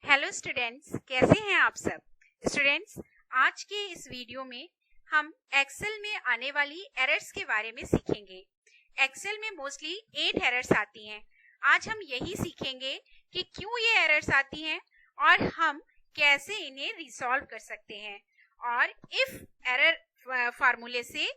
Hello students, कैसे हैं आप सब। स्टूडेंट्स, आज के इस वीडियो में हम एक्सेल में आने वाली एरर्स के बारे में सीखेंगे। एक्सेल में मोस्टली 8 एरर्स आती हैं। आज हम यही सीखेंगे कि क्यों ये एरर्स आती हैं और हम कैसे इन्हें रिसॉल्व कर सकते हैं और इफ एरर फार्मूले से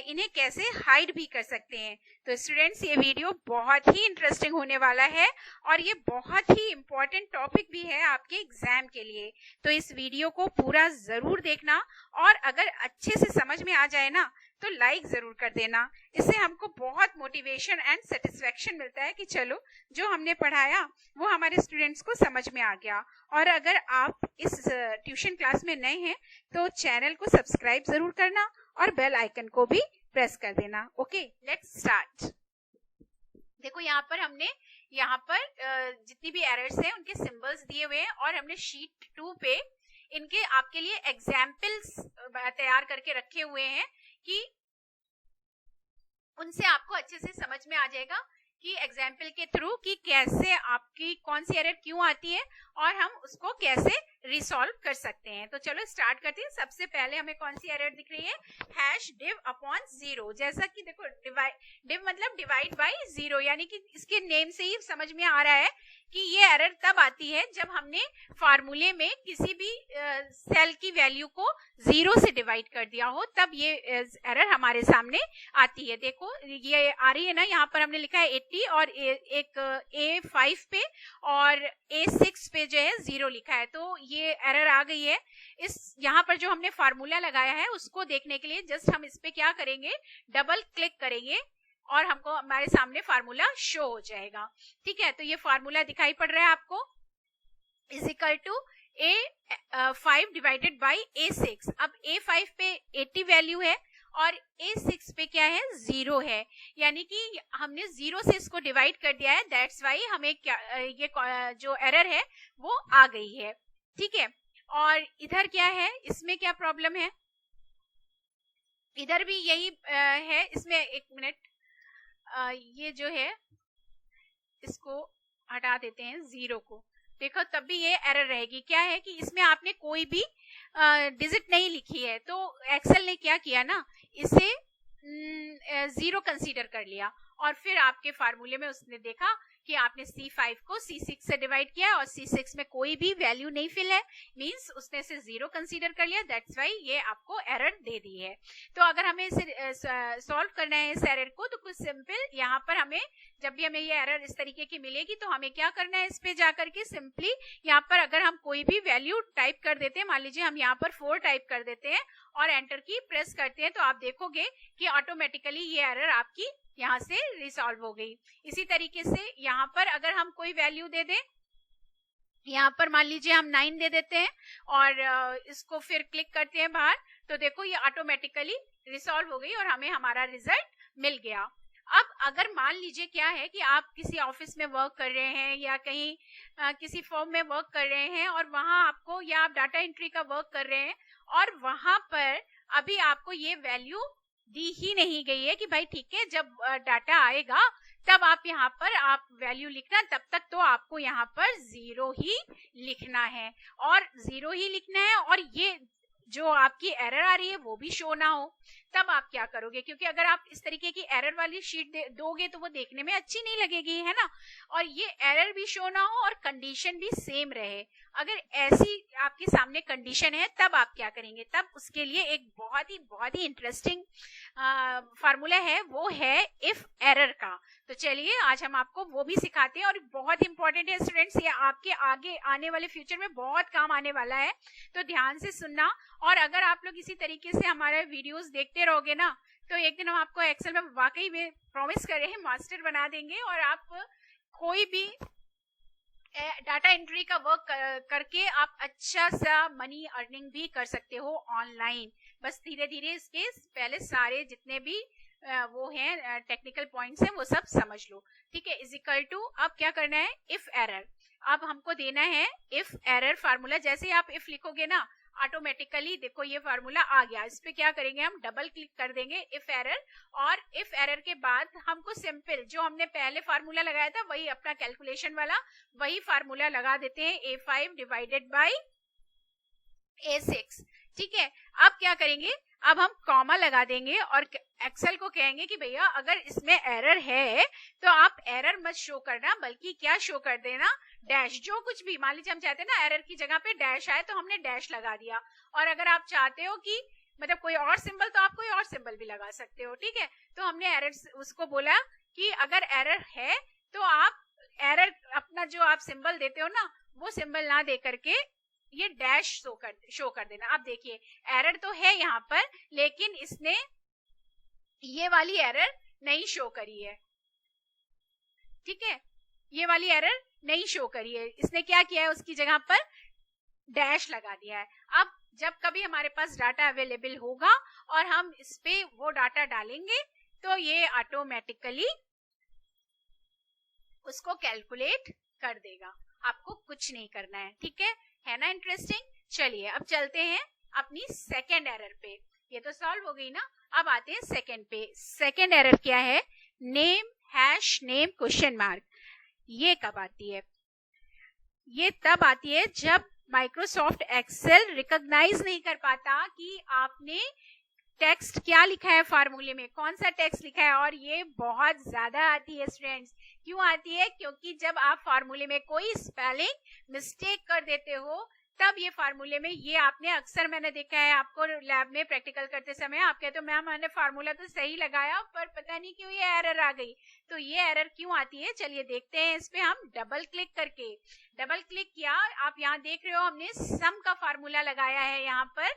इन्हें कैसे हाइड भी कर सकते हैं। तो स्टूडेंट्स, ये वीडियो बहुत ही इंटरेस्टिंग होने वाला है और ये बहुत ही इम्पोर्टेंट टॉपिक भी है आपके एग्जाम के लिए। तो इस वीडियो को पूरा जरूर देखना और अगर अच्छे से समझ में आ जाए ना तो लाइक जरूर कर देना। इससे हमको बहुत मोटिवेशन एंड सेटिस्फेक्शन मिलता है कि चलो जो हमने पढ़ाया वो हमारे स्टूडेंट्स को समझ में आ गया। और अगर आप इस ट्यूशन क्लास में नए हैं तो चैनल को सब्सक्राइब जरूर करना और बेल आइकन को भी प्रेस कर देना। Okay, let's start. देखो यहाँ पर जितनी भी एरर्स हैं उनके सिंबल्स दिए हुए हैं और हमने शीट 2 पे इनके आपके लिए एग्जाम्पल्स तैयार करके रखे हुए हैं कि उनसे आपको अच्छे से समझ में आ जाएगा कि एग्जाम्पल के थ्रू कि कैसे आपकी कौन सी एरर क्यों आती है और हम उसको कैसे रिसॉल्व कर सकते हैं। तो चलो स्टार्ट करते हैं। सबसे पहले हमें कौन सी एरर दिख रही है, हैश डिव अपॉन 0। जैसा कि देखो डिव मतलब डिवाइड बाय 0, यानी कि इसके नेम से ही समझ में आ रहा है कि ये एरर तब आती है जब हमने फार्मूले में किसी भी सेल की वैल्यू को 0 से डिवाइड कर दिया हो, तब ये एरर हमारे सामने आती है। देखो ये आ रही है ना, यहाँ पर हमने लिखा है 80 और एक A5 पे और A6 पे जो है 0 लिखा है, तो ये एरर आ गई है। इस यहाँ पर जो हमने फार्मूला लगाया है उसको देखने के लिए जस्ट हम इस पे क्या करेंगे, डबल क्लिक करेंगे और हमको हमारे सामने फार्मूला शो हो जाएगा। ठीक है, तो ये फार्मूला दिखाई पड़ रहा है आपको, is equal to A5 divided by A6। अब A5 पे 80 वैल्यू है और A6 पे क्या है, 0 है, यानी कि हमने 0 से इसको डिवाइड कर दिया है। दैट्स वाई हमें ये जो एरर है वो आ गई है। ठीक है, और इधर क्या है, इसमें क्या प्रॉब्लम है, इधर भी यही है। इसमें एक मिनट, ये जो है इसको हटा देते हैं 0 को। देखो तब भी ये एरर रहेगी। क्या है कि इसमें आपने कोई भी डिजिट नहीं लिखी है, तो एक्सेल ने क्या किया ना, इसे 0 कंसीडर कर लिया और फिर आपके फार्मूले में उसने देखा कि आपने C5 को C6 से डिवाइड किया और C6 में कोई भी वैल्यू नहीं फिल है, मींस उसने इसे 0 कंसीडर कर लिया। दैट्स वाई ये आपको एरर दे दी है। तो अगर हमें इसे सॉल्व करना है इस एरर को, तो कुछ सिंपल यहाँ पर हमें जब भी हमें ये एरर इस तरीके की मिलेगी तो हमें क्या करना है, इस पे जाकर के सिंपली यहाँ पर अगर हम कोई भी वैल्यू टाइप कर देते हैं, मान लीजिए हम यहाँ पर 4 टाइप कर देते हैं और एंटर की प्रेस करते हैं, तो आप देखोगे कि ऑटोमेटिकली ये एरर आपकी यहाँ से रिसॉल्व हो गई। इसी तरीके से यहाँ पर अगर हम कोई वैल्यू दे दें, यहाँ पर मान लीजिए हम 9 दे देते हैं और इसको फिर क्लिक करते हैं बाहर, तो देखो ये ऑटोमेटिकली रिसॉल्व हो गई और हमें हमारा रिजल्ट मिल गया। अब अगर मान लीजिए क्या है कि आप किसी ऑफिस में वर्क कर रहे हैं या कहीं किसी फर्म में वर्क कर रहे हैं और वहां आपको, या आप डाटा एंट्री का वर्क कर रहे हैं और वहां पर अभी आपको ये वैल्यू दी ही नहीं गई है कि भाई ठीक है, जब डाटा आएगा तब आप यहाँ पर आप वैल्यू लिखना, तब तक तो आपको यहाँ पर 0 ही लिखना है और 0 ही लिखना है और ये जो आपकी एरर आ रही है वो भी शो ना हो। तब आप क्या करोगे, क्योंकि अगर आप इस तरीके की एरर वाली शीट दोगे तो वो देखने में अच्छी नहीं लगेगी, है ना, और ये एरर भी शो ना हो और कंडीशन भी सेम रहे। अगर ऐसी आपके सामने कंडीशन है तब आप क्या करेंगे, तब उसके लिए एक बहुत ही इंटरेस्टिंग फार्मूला है, वो है इफ एरर का। तो चलिए आज हम आपको वो भी सिखाते हैं और बहुत इंपॉर्टेंट है स्टूडेंट्स, ये आपके आगे आने वाले फ्यूचर में बहुत काम आने वाला है, तो ध्यान से सुनना। और अगर आप लोग इसी तरीके से हमारे वीडियोस देखते रहोगे ना, तो एक दिन हम आपको एक्सेल में वाकई में प्रॉमिस कर रहे हैं मास्टर बना देंगे और आप कोई भी डाटा एंट्री का वर्क करके आप अच्छा सा मनी अर्निंग भी कर सकते हो ऑनलाइन। बस धीरे धीरे इसके पहले सारे जितने भी वो हैं टेक्निकल पॉइंट्स हैं वो सब समझ लो। ठीक है, इज इक्वल टू, अब क्या करना है, इफ एरर। अब हमको देना है इफ एरर फार्मूला। जैसे ही आप इफ लिखोगे ना, ऑटोमेटिकली देखो ये फार्मूला आ गया। इस पे क्या करेंगे, हम डबल क्लिक कर देंगे इफ एरर, और इफ एरर के बाद हमको सिंपल जो हमने पहले फार्मूला लगाया था वही अपना कैलकुलेशन वाला वही फार्मूला लगा देते हैं, A5 डिवाइडेड बाई A6। ठीक है, अब क्या करेंगे, अब हम कॉमा लगा देंगे और एक्सेल को कहेंगे कि भैया अगर इसमें एरर है तो आप एरर मत शो करना, बल्कि क्या शो कर देना, डैश। जो कुछ भी मान लीजिए हम चाहते हैं ना एरर की जगह पे डैश आए, तो हमने डैश लगा दिया। और अगर आप चाहते हो कि मतलब कोई और सिंबल, तो आप कोई और सिंबल भी लगा सकते हो। ठीक है, तो हमने एरर उसको बोला कि अगर एरर है तो आप एरर अपना जो आप सिंबल देते हो ना वो सिंबल ना दे करके ये डैश शो कर देना। अब देखिए एरर तो है यहाँ पर, लेकिन इसने ये वाली एरर नहीं शो करी है। ठीक है, ये वाली एरर नहीं शो करी है, इसने क्या किया है, उसकी जगह पर डैश लगा दिया है। अब जब कभी हमारे पास डाटा अवेलेबल होगा और हम इस पे वो डाटा डालेंगे तो ये ऑटोमेटिकली उसको कैलकुलेट कर देगा, आपको कुछ नहीं करना है। ठीक है ना इंटरेस्टिंग। चलिए अब चलते हैं अपनी सेकेंड एरर पे। ये तो सॉल्व हो गई ना, अब आते हैं सेकेंड पे। सेकेंड एरर क्या है, name hash name question mark. ये कब आती है, ये तब आती है जब माइक्रोसॉफ्ट एक्सेल रिकॉग्नाइज नहीं कर पाता कि आपने टेक्स्ट क्या लिखा है फार्मूले में, कौन सा टेक्स्ट लिखा है। और ये बहुत ज्यादा आती है स्टूडेंट्स। क्यों आती है, क्योंकि जब आप फार्मूले में कोई स्पेलिंग मिस्टेक कर देते हो तब ये फार्मूले में, ये आपने अक्सर मैंने देखा है आपको लैब में प्रैक्टिकल करते समय, आप कहते हो मैम मैंने फार्मूला तो सही लगाया पर पता नहीं क्यों ये एरर आ गई। तो ये एरर क्यों आती है, चलिए देखते हैं। इस पे हम डबल क्लिक करके, डबल क्लिक किया, आप यहाँ देख रहे हो हमने सम का फार्मूला लगाया है यहाँ पर।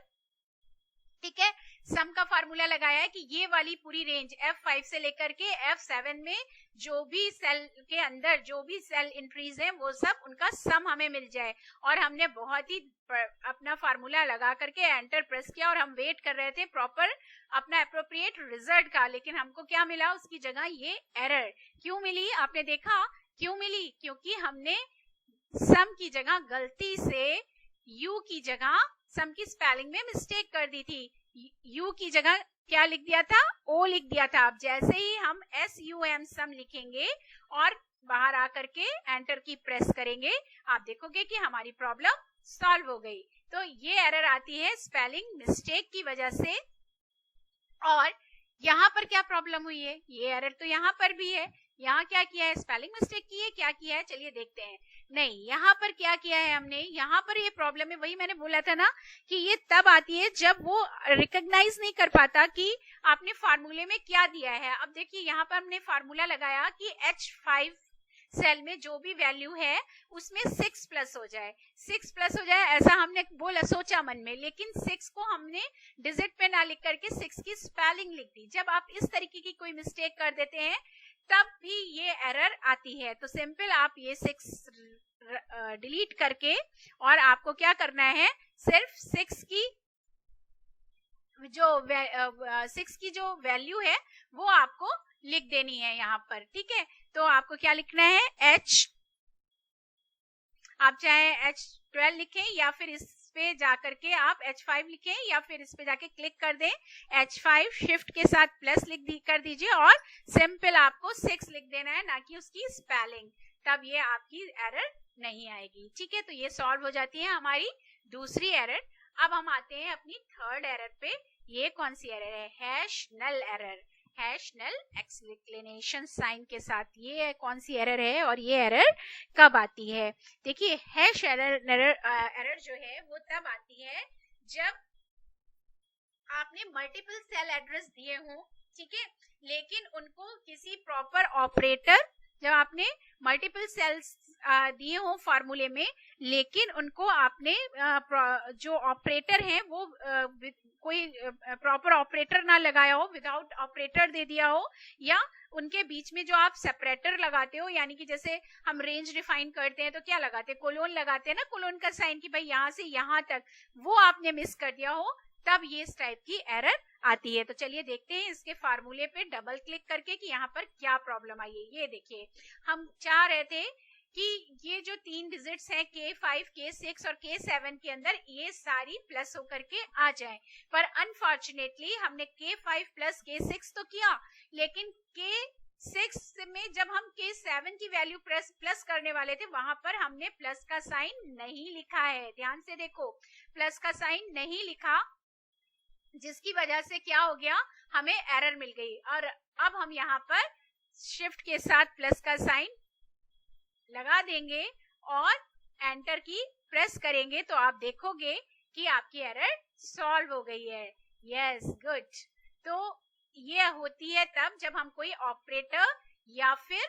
ठीक है, सम का फार्मूला लगाया है कि ये वाली पूरी रेंज F5 से लेकर के F7 में जो भी सेल के अंदर जो भी सेल एंट्रीज हैं वो सब उनका सम हमें मिल जाए। और हमने बहुत ही अपना फार्मूला लगा करके एंटर प्रेस किया और हम वेट कर रहे थे प्रॉपर अपना अप्रोप्रिएट रिजल्ट का, लेकिन हमको क्या मिला, उसकी जगह ये एरर। क्यों मिली, आपने देखा क्यों मिली, क्योंकि हमने सम की जगह गलती से यू की जगह सम की स्पेलिंग में मिस्टेक कर दी थी। यू की जगह क्या लिख दिया था, ओ लिख दिया था। अब जैसे ही हम SUM सम लिखेंगे और बाहर आकर के एंटर की प्रेस करेंगे, आप देखोगे कि हमारी प्रॉब्लम सॉल्व हो गई। तो ये एरर आती है स्पेलिंग मिस्टेक की वजह से। और यहाँ पर क्या प्रॉब्लम हुई है, ये एरर तो यहाँ पर भी है। यहाँ क्या किया है, स्पेलिंग मिस्टेक की है, क्या किया है, चलिए देखते हैं। नहीं, यहाँ पर क्या किया है हमने, यहाँ पर ये प्रॉब्लम है, वही मैंने बोला था ना कि ये तब आती है जब वो रिकॉग्नाइज नहीं कर पाता कि आपने फार्मूले में क्या दिया है। अब देखिए यहाँ पर हमने फार्मूला लगाया कि H5 सेल में जो भी वैल्यू है उसमें 6 प्लस हो जाए, 6 प्लस हो जाए, ऐसा हमने बोला सोचा मन में, लेकिन 6 को हमने डिजिट पे ना लिख करके 6 की स्पेलिंग लिख दी। जब आप इस तरीके की कोई मिस्टेक कर देते हैं तब भी ये एरर आती है। तो सिंपल आप ये 6 डिलीट करके और आपको क्या करना है, सिर्फ 6 की जो वैल्यू है वो आपको लिख देनी है यहाँ पर। ठीक है, तो आपको क्या लिखना है, आप चाहे H12 लिखें या फिर इस पे जाकर के आप H5 लिखें या फिर इस पे जाके क्लिक कर दें, H5 शिफ्ट के साथ प्लस कर दीजिए और सिंपल आपको 6 लिख देना है, ना कि उसकी स्पेलिंग, तब ये आपकी एरर नहीं आएगी। ठीक है, तो ये सॉल्व हो जाती है हमारी दूसरी एरर। अब हम आते हैं अपनी थर्ड एरर पे। ये कौन सी एरर है, हैश नल एरर, हैश नल एक्सक्लेमेशन साइन के साथ। ये कौन सी एरर है और ये एरर कब आती है, देखिए हैश एरर जो है वो तब आती है जब आपने मल्टीपल सेल एड्रेस दिए हो, ठीक है, लेकिन उनको किसी प्रॉपर ऑपरेटर, जब आपने मल्टीपल सेल्स दिए हो फार्मूले में लेकिन उनको आपने जो ऑपरेटर है वो कोई प्रॉपर ऑपरेटर ना लगाया हो, विदाउट ऑपरेटर दे दिया हो, या उनके बीच में जो आप सेपरेटर लगाते हो, यानी कि जैसे हम रेंज डिफाइन करते हैं तो क्या लगाते हैं, कोलोन लगाते हैं ना, कोलोन का साइन कि भाई यहाँ से यहाँ तक, वो आपने मिस कर दिया हो, तब ये इस टाइप की एरर आती है। तो चलिए देखते हैं इसके फार्मूले पे डबल क्लिक करके कि यहाँ पर क्या प्रॉब्लम आई है। ये देखिए हम चाह रहे थे कि ये जो 3 डिजिट्स हैं K5, K6 और K7 के अंदर ये सारी प्लस होकर के आ जाए, पर अनफॉर्चुनेटली हमने K5 प्लस K6 तो किया, लेकिन K6 में जब हम K7 की वैल्यू प्लस करने वाले थे वहां पर हमने प्लस का साइन नहीं लिखा है। ध्यान से देखो, प्लस का साइन नहीं लिखा, जिसकी वजह से क्या हो गया, हमें एरर मिल गई। और अब हम यहाँ पर शिफ्ट के साथ प्लस का साइन लगा देंगे और एंटर की प्रेस करेंगे तो आप देखोगे कि आपकी एरर सॉल्व हो गई है। Yes, good. तो ये होती है तब जब हम कोई ऑपरेटर या फिर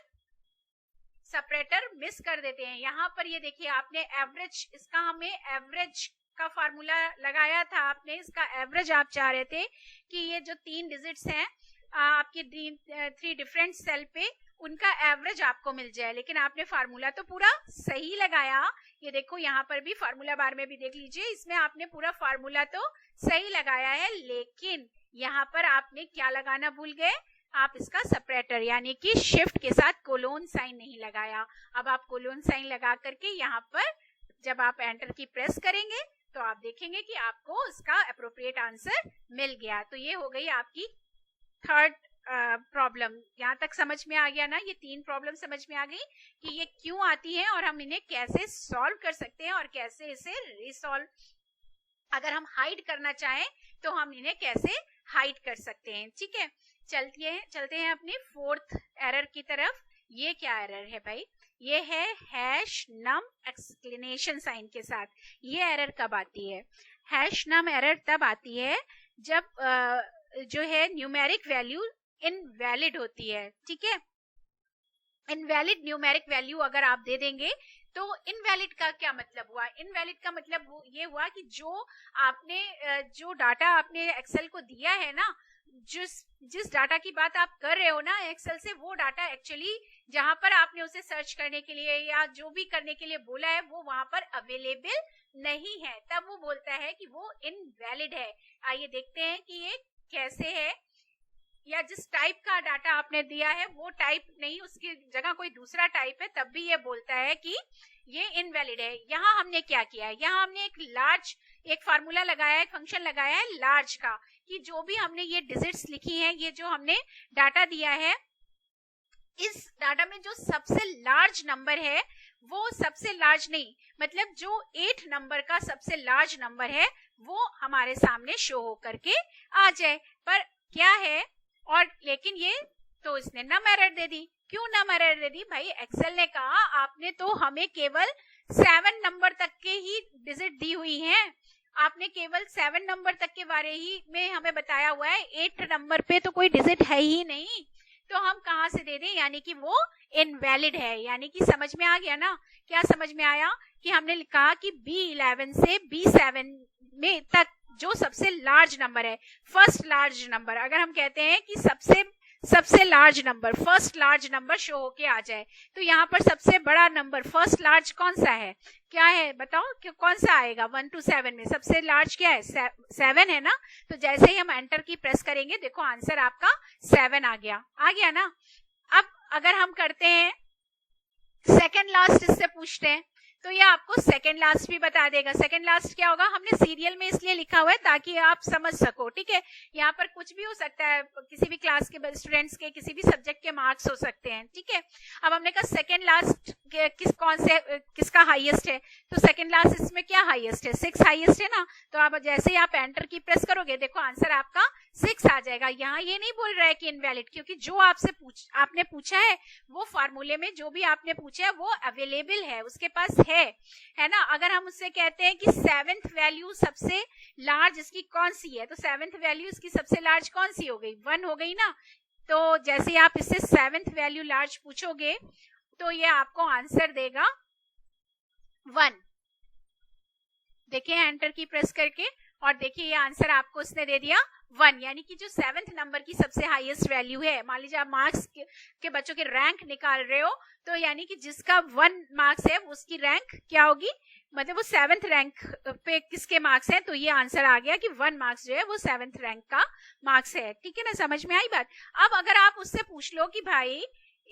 सेपरेटर मिस कर देते हैं। यहाँ पर ये देखिए, आपने एवरेज, इसका हमें एवरेज का फार्मूला लगाया था, आपने इसका एवरेज आप चाह रहे थे कि ये जो 3 डिजिट्स हैं आपके 3 डिफरेंट सेल पे, उनका एवरेज आपको मिल जाए, लेकिन आपने फार्मूला तो पूरा सही लगाया। ये देखो यहाँ पर भी फार्मूला बार में भी देख लीजिए, इसमें आपने पूरा फार्मूला तो सही लगाया है, लेकिन यहाँ पर आपने क्या लगाना भूल गए, आप इसका सेपरेटर यानी कि शिफ्ट के साथ कोलोन साइन नहीं लगाया। अब आप कोलोन साइन लगा करके यहाँ पर जब आप एंटर की प्रेस करेंगे तो आप देखेंगे कि आपको इसका अप्रोप्रिएट आंसर मिल गया। तो ये हो गई आपकी थर्ड प्रॉब्लम। यहाँ तक समझ में आ गया ना, ये 3 प्रॉब्लम समझ में आ गई कि ये क्यों आती है और हम इन्हें कैसे सॉल्व कर सकते हैं और कैसे इसे रिसॉल्व, अगर हम हाइड करना चाहें तो हम इन्हें कैसे हाइड कर सकते हैं। ठीक है, चलते हैं अपनी 4th एरर की तरफ। ये क्या एरर है भाई, ये है हैश नम एक्सक्लेमेशन साइन के साथ। ये एरर कब आती है, हैश नम एरर तब आती है जब जो है न्यूमेरिक वैल्यू इनवैलिड होती है। ठीक है, इनवैलिड न्यूमेरिक वैल्यू अगर आप दे देंगे तो इनवैलिड का क्या मतलब हुआ, इनवैलिड का मतलब ये हुआ कि जो डाटा आपने एक्सेल को दिया है ना, जिस डाटा की बात आप कर रहे हो ना एक्सेल से, वो डाटा एक्चुअली जहां पर आपने उसे सर्च करने के लिए या जो भी करने के लिए बोला है वो वहां पर अवेलेबल नहीं है, तब वो बोलता है कि वो इनवैलिड है। आइए देखते हैं कि ये कैसे है, या जिस टाइप का डाटा आपने दिया है वो टाइप नहीं, उसकी जगह कोई दूसरा टाइप है, तब भी ये बोलता है कि ये इनवैलिड है। यहाँ हमने क्या किया है, यहाँ हमने एक फार्मूला लगाया है, एक फंक्शन लगाया है लार्ज का, कि जो भी हमने ये डिजिट्स लिखी हैं, ये जो हमने डाटा दिया है, इस डाटा में जो सबसे लार्ज नंबर है वो सबसे लार्ज नहीं, मतलब जो 8 नंबर का सबसे लार्ज नंबर है वो हमारे सामने शो होकर के आ जाए। पर क्या है, और लेकिन ये तो इसने नम एरर दे दी। क्यों नम एरर दे दी भाई, एक्सेल ने कहा आपने तो हमें केवल 7 नंबर तक के ही डिजिट दी हुई हैं, आपने केवल 7 नंबर तक के बारे ही में हमें बताया हुआ है, 8 नंबर पे तो कोई डिजिट है ही नहीं, तो हम कहां से दे दें, यानी कि वो इनवैलिड है। यानी कि समझ में आ गया ना, क्या समझ में आया कि हमने लिखा कि B11 से B7 में तक जो सबसे लार्ज नंबर है, फर्स्ट लार्ज नंबर, अगर हम कहते हैं कि सबसे large number, first large number show होके आ जाए, तो यहाँ पर सबसे बड़ा नंबर फर्स्ट लार्ज कौन सा है, क्या है बताओ, कि कौन सा आएगा 1 to 7 में सबसे लार्ज क्या है, 7 है ना। तो जैसे ही हम एंटर की प्रेस करेंगे, देखो आंसर आपका 7 आ गया ना। अब अगर हम करते हैं सेकंड लास्ट, इससे पूछते हैं, तो ये आपको सेकंड लास्ट भी बता देगा। सेकंड लास्ट क्या होगा, हमने सीरियल में इसलिए लिखा हुआ है ताकि आप समझ सको। ठीक है, यहाँ पर कुछ भी हो सकता है, किसी भी क्लास के स्टूडेंट्स के किसी भी सब्जेक्ट के मार्क्स हो सकते हैं। ठीक है, अब हमने कहा सेकंड लास्ट किसका हाईएस्ट है, तो सेकंड लास्ट इसमें क्या हाईएस्ट है, 6 हाईएस्ट है ना। तो आप जैसे ही आप एंटर की प्रेस करोगे, देखो आंसर आपका 6 आ जाएगा। यहाँ ये नहीं बोल रहा है कि इनवैलिड, क्योंकि जो आपने पूछा है वो फार्मूले में जो भी आपने पूछा है वो अवेलेबल है, उसके पास है ना। अगर हम उससे कहते हैं कि 7th वैल्यू सबसे लार्ज इसकी कौन सी है, तो 7th वैल्यू इसकी सबसे लार्ज कौन सी हो गई, 1 हो गई ना। तो जैसे ही आप इससे 7th वैल्यू लार्ज पूछोगे तो ये आपको आंसर देगा 1। देखिए एंटर की प्रेस करके, और देखिए ये आंसर आपको इसने दे दिया 1, यानी कि जो 7th नंबर की सबसे हाईएस्ट वैल्यू है, मान लीजिए आप मार्क्स के बच्चों के रैंक निकाल रहे हो, तो यानी कि जिसका 1 मार्क्स है उसकी रैंक क्या होगी, मतलब वो 7th रैंक पे किसके मार्क्स है, तो ये आंसर आ गया कि 1 मार्क्स जो है वो 7th रैंक का मार्क्स है। ठीक है ना, समझ में आई बात। अब अगर आप उससे पूछ लो कि भाई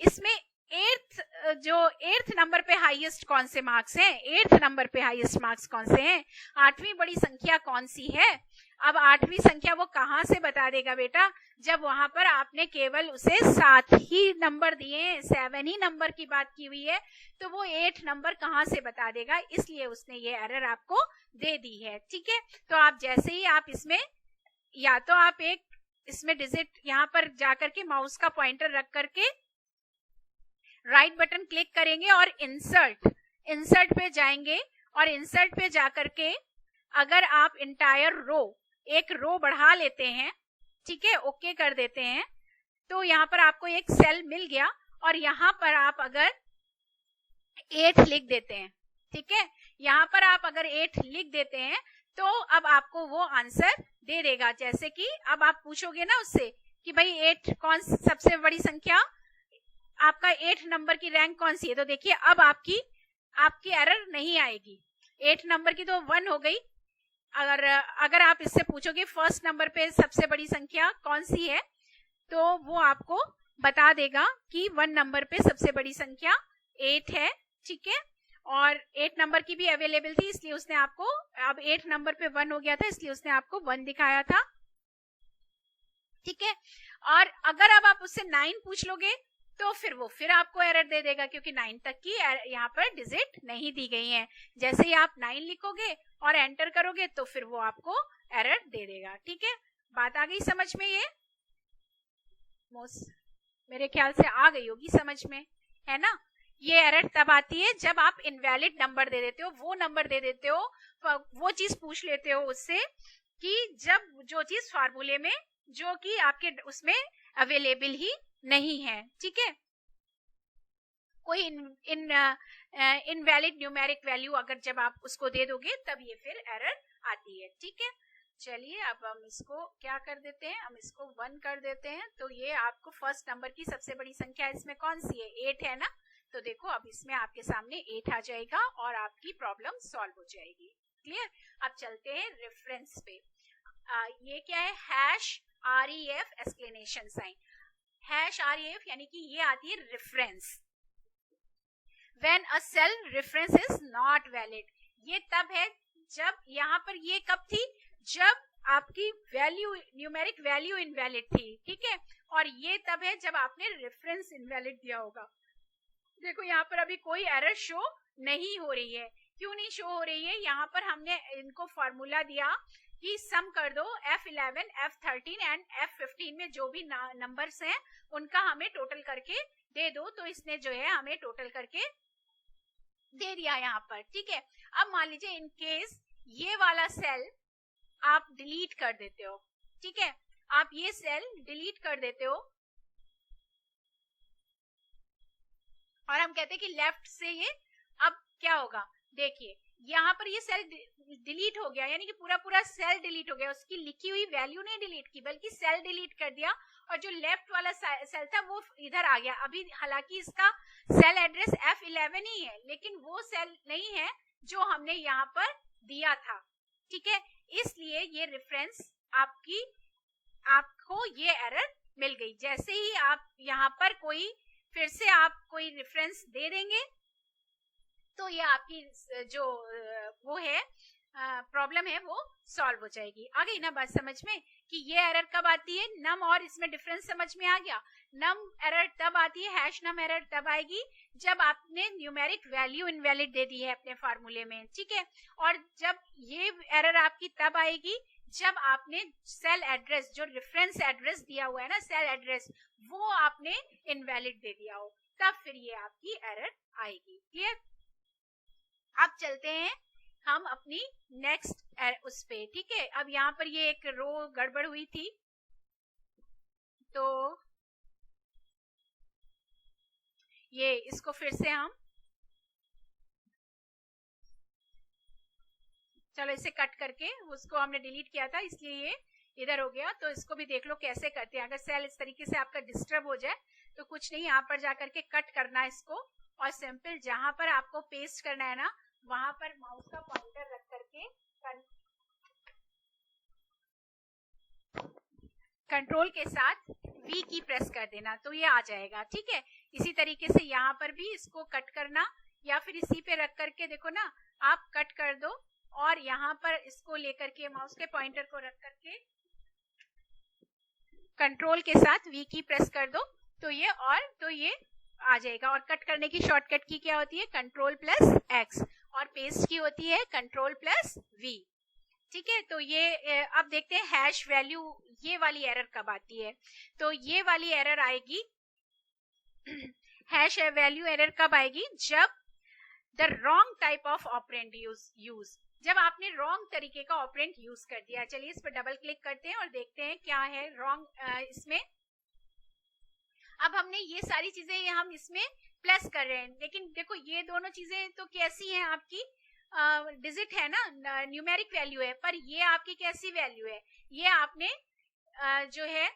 इसमें एट्थ नंबर पे हाईएस्ट कौन से मार्क्स हैं, एट्थ नंबर पे हाईएस्ट मार्क्स कौन से हैं, आठवीं बड़ी संख्या कौन सी है। अब आठवीं संख्या वो कहां से बता देगा बेटा, जब वहां पर आपने केवल उसे 7 ही नंबर दिए हैं, 7 ही नंबर की बात की हुई है, तो वो 8 नंबर कहां से बता देगा, इसलिए उसने ये एरर आपको दे दी है। ठीक है, तो आप जैसे ही आप इसमें, या तो आप एक इसमें डिजिट यहां पर जाकर के माउस का पॉइंटर रख करके राइट बटन क्लिक करेंगे और इंसर्ट पे जाएंगे, और इंसर्ट पे जाकर के अगर आप इंटायर रो, एक रो बढ़ा लेते हैं, ठीक है, ओके कर देते हैं, तो यहाँ पर आपको एक सेल मिल गया, और यहाँ पर आप अगर 8 लिख देते हैं, ठीक है, यहाँ पर आप अगर 8 लिख देते हैं, तो अब आपको वो आंसर दे देगा। जैसे कि अब आप पूछोगे ना उससे कि भाई 8 कौन सबसे बड़ी संख्या, आपका 8 नंबर की रैंक कौन सी है, तो देखिए अब आपकी एरर नहीं आएगी। 8 नंबर की तो 1 हो गई। अगर आप इससे पूछोगे फर्स्ट नंबर पे सबसे बड़ी संख्या कौन सी है, तो वो आपको बता देगा कि 1 नंबर पे सबसे बड़ी संख्या 8 है। ठीक है, और 8 नंबर की भी अवेलेबल थी, इसलिए उसने आपको, अब 8 नंबर पे 1 हो गया था, इसलिए उसने आपको 1 दिखाया था। ठीक है, और अगर अब आप उससे 9 पूछ लोगे, तो फिर वो फिर आपको एरर दे देगा, क्योंकि 9 तक की यहाँ पर डिजिट नहीं दी गई है। जैसे ही आप 9 लिखोगे और एंटर करोगे, तो फिर वो आपको एरर दे देगा। ठीक है, बात आ गई समझ में, ये मेरे ख्याल से आ गई होगी समझ में, है ना। ये एरर तब आती है जब आप इनवैलिड नंबर दे देते हो, वो नंबर दे देते हो, वो चीज पूछ लेते हो उससे कि जब जो चीज फार्मूले में, जो कि आपके उसमें अवेलेबल ही नहीं है। ठीक है, कोई इनवैलिड न्यूमेरिक वैल्यू अगर जब आप उसको दे दोगे, तब ये फिर एरर आती है। ठीक है, चलिए अब हम इसको क्या कर देते हैं, हम इसको 1 कर देते हैं। तो ये आपको फर्स्ट नंबर की सबसे बड़ी संख्या इसमें कौन सी है, 8 है ना। तो देखो अब इसमें आपके सामने 8 आ जाएगा और आपकी प्रॉब्लम सॉल्व हो जाएगी। क्लियर, अब चलते हैं रेफरेंस पे। ये क्या है, hash REF explanation sign. Hash REF यानी कि ये आती है reference. When a cell reference is not valid, ये तब है जब, यहाँ पर ये कब थी, जब आपकी वैल्यू, न्यूमेरिक वैल्यू इनवैलिड थी। ठीक है, और ये तब है जब आपने रेफरेंस इनवैलिड दिया होगा। देखो यहाँ पर अभी कोई एरर शो नहीं हो रही है। क्यों नहीं शो हो रही है, यहाँ पर हमने इनको फॉर्मूला दिया कि सम कर दो F11, F13 एंड F15 में जो भी नंबर्स हैं उनका हमें टोटल करके दे दो। तो इसने जो है हमें टोटल करके दे दिया यहाँ पर। ठीक है, अब मान लीजिए इन केस ये वाला सेल आप डिलीट कर देते हो। ठीक है, आप ये सेल डिलीट कर देते हो और हम कहते हैं कि लेफ्ट से ये, अब क्या होगा, देखिए यहाँ पर ये सेल डिलीट हो गया, यानी कि पूरा सेल डिलीट हो गया। उसकी लिखी हुई वैल्यू नहीं डिलीट की, बल्कि सेल डिलीट कर दिया, और जो लेफ्ट वाला सेल था वो इधर आ गया। अभी हालांकि इसका सेल एड्रेस F11 ही है, लेकिन वो सेल नहीं है जो हमने यहाँ पर दिया था। ठीक है, इसलिए ये रेफरेंस आपको ये एरर मिल गई। जैसे ही आप यहाँ पर फिर से आप कोई रेफरेंस दे देंगे, तो ये आपकी जो वो है प्रॉब्लम है वो सॉल्व हो जाएगी। आ गई ना बात समझ में कि ये एरर कब आती है, नम और इसमें डिफरेंस समझ में आ गया। नम एरर तब आती है, हैश नम एरर तब आएगी जब आपने न्यूमेरिक वैल्यू इनवैलिड दे दी है अपने फार्मूले में। ठीक है, और जब ये एरर आपकी तब आएगी जब आपने सेल एड्रेस, जो रेफरेंस एड्रेस दिया हुआ है ना, सेल एड्रेस, वो आपने इनवैलिड दे दिया हो, तब फिर ये आपकी एरर आएगी। क्लियर, अब चलते हैं हम अपनी नेक्स्ट उस पे। ठीक है, अब यहाँ पर ये एक रो गड़बड़ हुई थी, तो ये इसको फिर से हम, चलो इसे कट करके, उसको हमने डिलीट किया था इसलिए ये इधर हो गया। तो इसको भी देख लो कैसे करते हैं। अगर सेल इस तरीके से आपका डिस्टर्ब हो जाए तो कुछ नहीं, यहाँ पर जाकर के कट करना है इसको, और सिंपल जहां पर आपको पेस्ट करना है ना, वहां पर माउस का पॉइंटर रख करके कंट्रोल के साथ V की प्रेस कर देना तो ये आ जाएगा, ठीक है। इसी तरीके से यहाँ पर भी इसको कट करना, या फिर इसी पे रख करके देखो ना, आप कट कर दो और यहाँ पर इसको लेकर के माउस के पॉइंटर को रख करके कंट्रोल के साथ V की प्रेस कर दो तो ये आ जाएगा। और कट करने की शॉर्टकट की क्या होती है, कंट्रोल प्लस X, और पेस्ट की होती है कंट्रोल प्लस V, ठीक है। तो ये अब देखते हैं हैश वैल्यू, ये वाली एरर कब आती है। तो ये वाली एरर आएगी, हैश वैल्यू एरर कब आएगी, जब the wrong type of operand use, जब आपने रॉन्ग तरीके का ऑपरेंड यूज कर दिया। चलिए इस पर डबल क्लिक करते हैं और देखते हैं क्या है रॉन्ग इसमें। अब हमने ये सारी चीजें हम इसमें प्लस कर रहे हैं, लेकिन देखो ये दोनों चीजें तो कैसी हैं, आपकी डिजिट है ना, न्यूमेरिक वैल्यू है, पर ये आपकी कैसी वैल्यू है, ये आपने जो है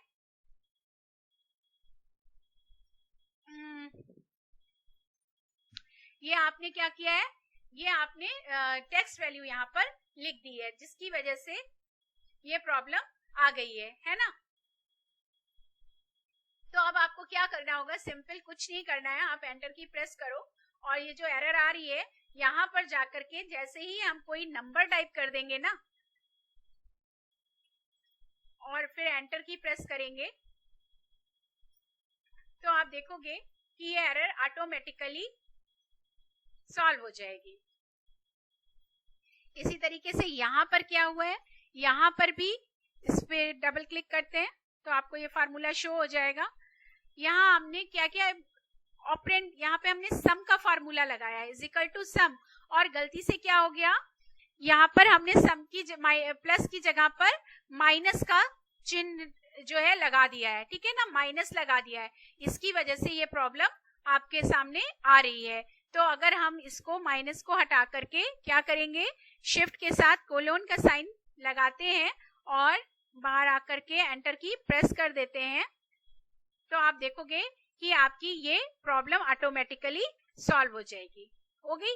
ये आपने क्या किया है, ये आपने टेक्स्ट वैल्यू यहाँ पर लिख दी है, जिसकी वजह से ये प्रॉब्लम आ गई है ना। तो अब आपको क्या करना होगा, सिंपल कुछ नहीं करना है, आप एंटर की प्रेस करो और ये जो एरर आ रही है यहाँ पर जाकर के जैसे ही हम कोई नंबर टाइप कर देंगे ना और फिर एंटर की प्रेस करेंगे तो आप देखोगे कि ये एरर ऑटोमेटिकली सॉल्व हो जाएगी। इसी तरीके से यहाँ पर क्या हुआ है, यहाँ पर भी इस पे डबल क्लिक करते हैं तो आपको ये फार्मूला शो हो जाएगा। यहाँ हमने क्या किया, ऑपरेंड यहाँ पे हमने सम का फार्मूला लगाया है, इज इक्वल टू सम, और गलती से क्या हो गया, यहाँ पर हमने सम की प्लस की जगह पर माइनस का चिन्ह जो है लगा दिया है, ठीक है ना, माइनस लगा दिया है। इसकी वजह से ये प्रॉब्लम आपके सामने आ रही है। तो अगर हम इसको माइनस को हटा करके क्या करेंगे, शिफ्ट के साथ कोलोन का साइन लगाते हैं और बाहर आकर के एंटर की प्रेस कर देते हैं तो आप देखोगे कि आपकी ये प्रॉब्लम ऑटोमेटिकली सॉल्व हो जाएगी। हो गई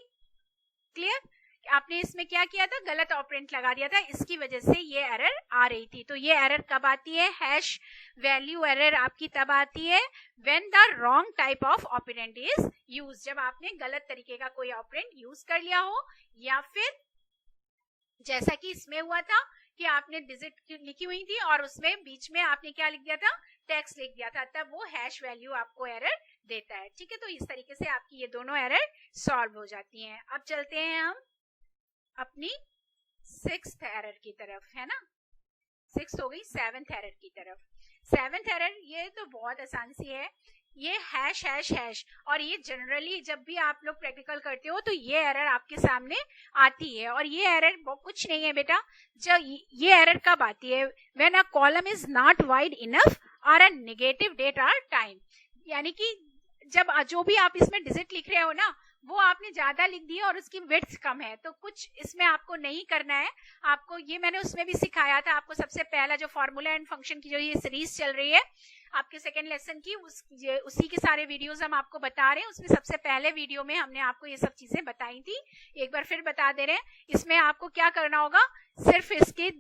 क्लियर, आपने इसमें क्या किया था, गलत ऑपरेंट लगा दिया था, इसकी वजह से ये एरर आ रही थी। तो ये एरर कब आती है, हैश वैल्यू एरर आपकी तब आती है when the wrong type of operand is use, जब आपने गलत तरीके का कोई ऑपरेंड यूज कर लिया हो, या फिर जैसा कि इसमें हुआ था कि आपने डिजिट लिखी हुई थी और उसमें बीच में आपने क्या लिख दिया था, टेक्स्ट लिख दिया था, तब वो हैश वैल्यू आपको एरर देता है, ठीक है। तो इस तरीके से आपकी ये दोनों एरर सॉल्व हो जाती हैं। अब चलते हैं हम अपनी 6th एरर की तरफ, है ना, 6 हो गई, 7th एरर की तरफ। 7th एरर ये तो बहुत आसान सी है, ये हैश हैश हैश, और ये जनरली जब भी आप लोग प्रैक्टिकल करते हो तो ये एरर आपके सामने आती है। और ये एरर कुछ नहीं है बेटा, जब ये एरर कब आती है, when a column is not wide enough और अ नेगेटिव डेट और टाइम, यानी कि जब जो भी आप इसमें डिजिट लिख रहे हो ना वो आपने ज्यादा लिख दिया और उसकी विड्थ कम है, तो कुछ इसमें आपको नहीं करना है। आपको ये मैंने उसमें भी सिखाया था, आपको सबसे पहला जो फॉर्मूला एंड फंक्शन की जो ये सीरीज चल रही है आपके सेकेंड लेसन की, उसी के सारे वीडियोस हम आपको बता रहे हैं। उसमें सबसे पहले वीडियो में हमने आपको ये सब चीजें बताई थी, एक बार फिर बता दे रहे हैं। इसमें आपको क्या करना होगा, सिर्फ इसके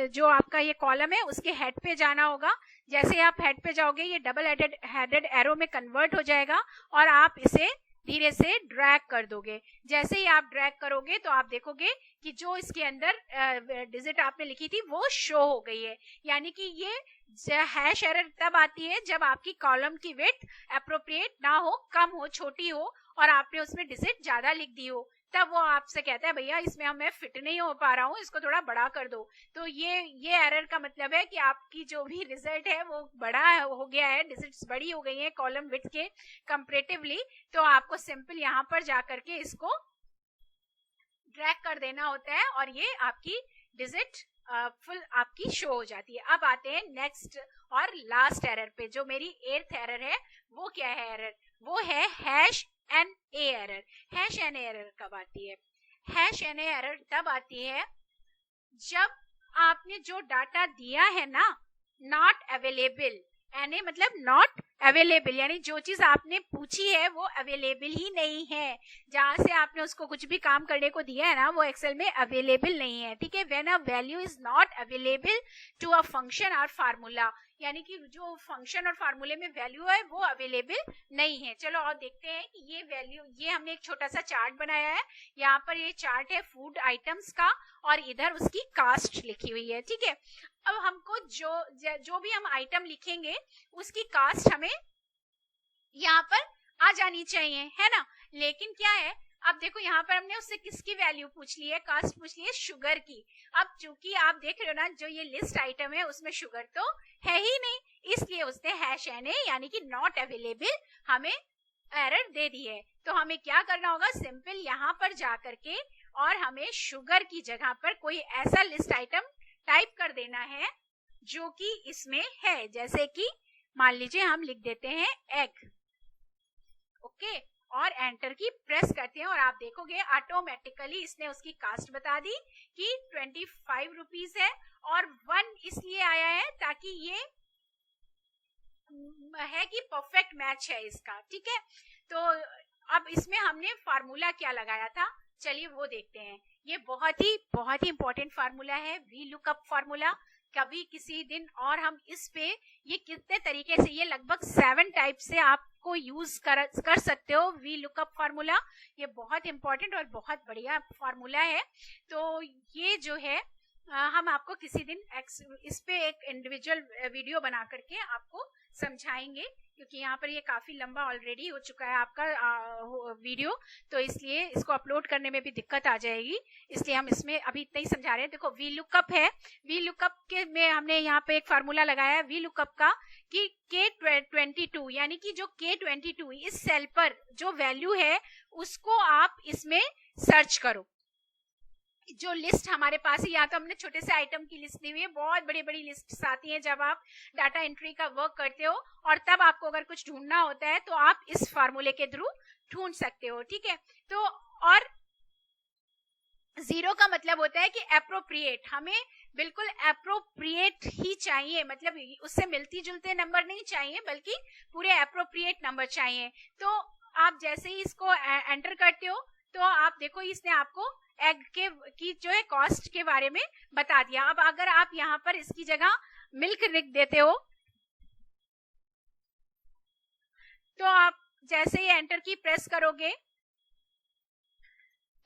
जो आपका ये कॉलम है उसके हेड पे जाना होगा। जैसे आप हेड पे जाओगे ये डबल हेडेड एरो में कन्वर्ट हो जाएगा और आप इसे धीरे से ड्रैग कर दोगे। जैसे ही आप ड्रैग करोगे तो आप देखोगे कि जो इसके अंदर डिजिट आपने लिखी थी वो शो हो गई है। यानी कि ये हैश एरर तब आती है जब आपकी कॉलम की विड्थ एप्रोप्रिएट ना हो, कम हो, छोटी हो और आपने उसमें डिजिट ज्यादा लिख दी हो, तब वो आपसे कहता है भैया इसमें मैं फिट नहीं हो पा रहा हूँ, इसको थोड़ा बड़ा कर दो। तो ये एरर का मतलब है कि आपकी जो भी रिजल्ट है वो बड़ा हो गया है, डिजिट्स बड़ी हो गई है कॉलम विड्थ के कंपैरेटिवली। तो आपको सिंपल यहाँ पर जाकर के इसको ड्रैग कर देना होता है और ये आपकी डिजिट फुल आपकी शो हो जाती है। अब आते हैं नेक्स्ट और लास्ट एरर पे, जो मेरी 8th एरर है। वो क्या है एरर, वो है hash N A error. Hash N A error कब आती है, हैश एन ए एरर तब आती है जब आपने जो डाटा दिया है ना नॉट अवेलेबल, एन ए मतलब नॉट अवेलेबल, यानी जो चीज आपने पूछी है वो अवेलेबल ही नहीं है, जहां से आपने उसको कुछ भी काम करने को दिया है ना वो एक्सेल में अवेलेबल नहीं है, ठीक है। When a value is not available to a function और फार्मूला, यानी कि जो फंक्शन और फार्मूले में वैल्यू है वो अवेलेबल नहीं है। चलो और देखते हैं कि ये वैल्यू, ये हमने एक छोटा सा चार्ट बनाया है, यहाँ पर ये चार्ट है फूड आइटम्स का और इधर उसकी कास्ट लिखी हुई है, ठीक है। अब हमको जो भी हम आइटम लिखेंगे उसकी कास्ट हमें यहाँ पर आ जानी चाहिए, है ना। लेकिन क्या है, अब देखो यहाँ पर हमने उससे किसकी वैल्यू पूछ ली है, कास्ट पूछ ली है शुगर की। अब चूंकि आप देख रहे हो ना जो ये लिस्ट आइटम है उसमें शुगर तो है ही नहीं, इसलिए उसने -NA यानी कि नॉट अवेलेबल हमें एरर दे दी है। तो हमें क्या करना होगा, सिंपल यहाँ पर जा करके और हमें शुगर की जगह पर कोई ऐसा लिस्ट आइटम टाइप कर देना है जो कि इसमें है, जैसे कि मान लीजिए हम लिख देते हैं एग, ओके, और एंटर की प्रेस करते हैं और आप देखोगे ऑटोमेटिकली इसने उसकी कास्ट बता दी कि 25 रुपीज है, और 1 इसलिए आया है ताकि ये है कि परफेक्ट मैच है इसका, ठीक है। तो अब इसमें हमने फार्मूला क्या लगाया था, चलिए वो देखते हैं। ये बहुत ही इंपॉर्टेंट फार्मूला है, वी लुकअप फार्मूला। कभी किसी दिन और हम इस पे ये कितने तरीके से, ये लगभग 7 टाइप से आपको यूज कर सकते हो वी लुकअप फार्मूला। ये बहुत इंपॉर्टेंट और बहुत बढ़िया फार्मूला है। तो ये जो है हम आपको किसी दिन इस पे एक इंडिविजुअल वीडियो बना करके आपको समझाएंगे, क्योंकि यहाँ पर ये काफी लंबा ऑलरेडी हो चुका है आपका वीडियो, तो इसलिए इसको अपलोड करने में भी दिक्कत आ जाएगी, इसलिए हम इसमें अभी इतना ही समझा रहे हैं। देखो वी लुकअप है, वी लुकअप के में हमने यहाँ पे एक फार्मूला लगाया है वी लुकअप का कि K22 यानी कि जो K22 इस सेल पर जो वैल्यू है उसको आप इसमें सर्च करो। जो लिस्ट हमारे पास है, या तो हमने छोटे से आइटम की लिस्ट दी हुई है, बहुत बड़ी बड़ी लिस्ट आती है जब आप डाटा एंट्री का वर्क करते हो, और तब आपको अगर कुछ ढूंढना होता है तो आप इस फार्मूले के थ्रू ढूंढ सकते हो, ठीक है। तो और 0 का मतलब होता है कि एप्रोप्रिएट, हमें बिल्कुल एप्रोप्रिएट ही चाहिए, मतलब उससे मिलती जुलते नंबर नहीं चाहिए बल्कि पूरे एप्रोप्रिएट नंबर चाहिए। तो आप जैसे ही इसको एंटर करते हो तो आप देखो इसने आपको एग के की जो है कॉस्ट के बारे में बता दिया। अब अगर आप यहाँ पर इसकी जगह मिल्क लिख देते हो तो आप जैसे ही एंटर की प्रेस करोगे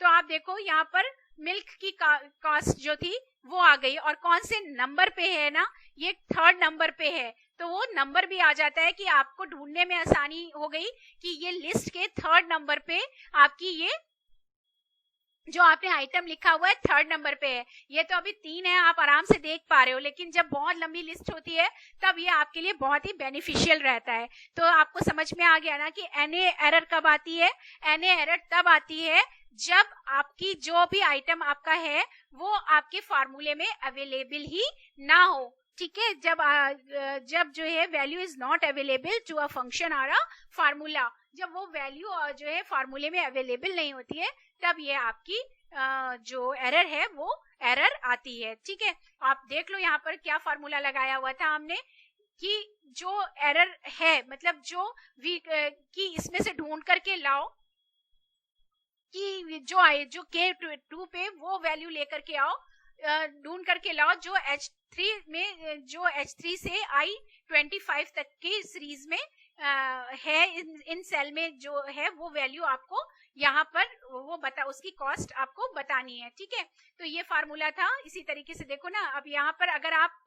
तो आप देखो यहाँ पर मिल्क की कॉस्ट जो थी वो आ गई, और कौन से नंबर पे है ना, ये 3rd नंबर पे है, तो वो नंबर भी आ जाता है कि आपको ढूंढने में आसानी हो गई कि ये लिस्ट के 3rd नंबर पे आपकी ये जो आपने आइटम लिखा हुआ है 3rd नंबर पे है। ये तो अभी 3 है, आप आराम से देख पा रहे हो, लेकिन जब बहुत लंबी लिस्ट होती है तब ये आपके लिए बहुत ही बेनिफिशियल रहता है। तो आपको समझ में आ गया ना कि NA एरर कब आती है। NA एरर तब आती है जब आपकी जो भी आइटम आपका है वो आपके फार्मूले में अवेलेबल ही ना हो, ठीक है। जब जो है value is not available to a function और अ फार्मूला, जब वो वैल्यू जो है फार्मूले में अवेलेबल नहीं होती है तब ये आपकी जो एरर है वो एरर आती है, ठीक है। आप देख लो यहाँ पर क्या फार्मूला लगाया हुआ था हमने कि जो एरर है, मतलब जो कि इसमें से ढूंढ करके लाओ कि जो K2 पे वो वैल्यू लेकर के आओ, ढूंढ करके लाओ जो H3 में, जो H3 से I25 तक की सीरीज में है, इन सेल में जो है वो वैल्यू आपको यहाँ पर वो उसकी कॉस्ट आपको बतानी है, ठीक है। तो ये फार्मूला था। इसी तरीके से देखो ना, अब यहाँ पर अगर आप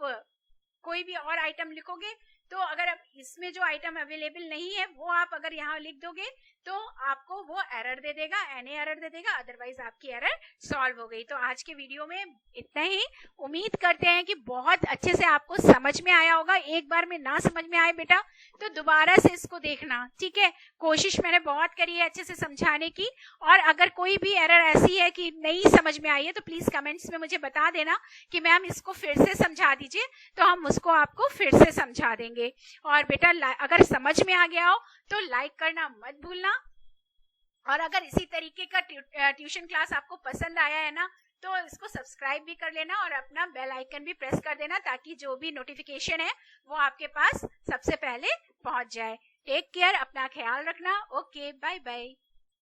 कोई भी और आइटम लिखोगे तो अगर इसमें जो आइटम अवेलेबल नहीं है वो आप अगर यहाँ लिख दोगे तो आपको वो एरर दे देगा, NA एरर दे देगा, अदरवाइज आपकी एरर सॉल्व हो गई। तो आज के वीडियो में इतना ही। उम्मीद करते हैं कि बहुत अच्छे से आपको समझ में आया होगा। एक बार में ना समझ में आए बेटा तो दोबारा से इसको देखना, ठीक है। कोशिश मैंने बहुत करी है अच्छे से समझाने की, और अगर कोई भी एरर ऐसी है कि नहीं समझ में आई है तो प्लीज कमेंट्स में मुझे बता देना कि मैम इसको फिर से समझा दीजिए, तो हम उसको आपको फिर से समझा देंगे। और बेटा अगर समझ में आ गया हो तो लाइक करना मत भूलना, और अगर इसी तरीके का ट्यूशन क्लास आपको पसंद आया है ना तो इसको सब्सक्राइब भी कर लेना और अपना बेल आइकन भी प्रेस कर देना, ताकि जो भी नोटिफिकेशन है वो आपके पास सबसे पहले पहुंच जाए। टेक केयर, अपना ख्याल रखना। Okay, bye bye.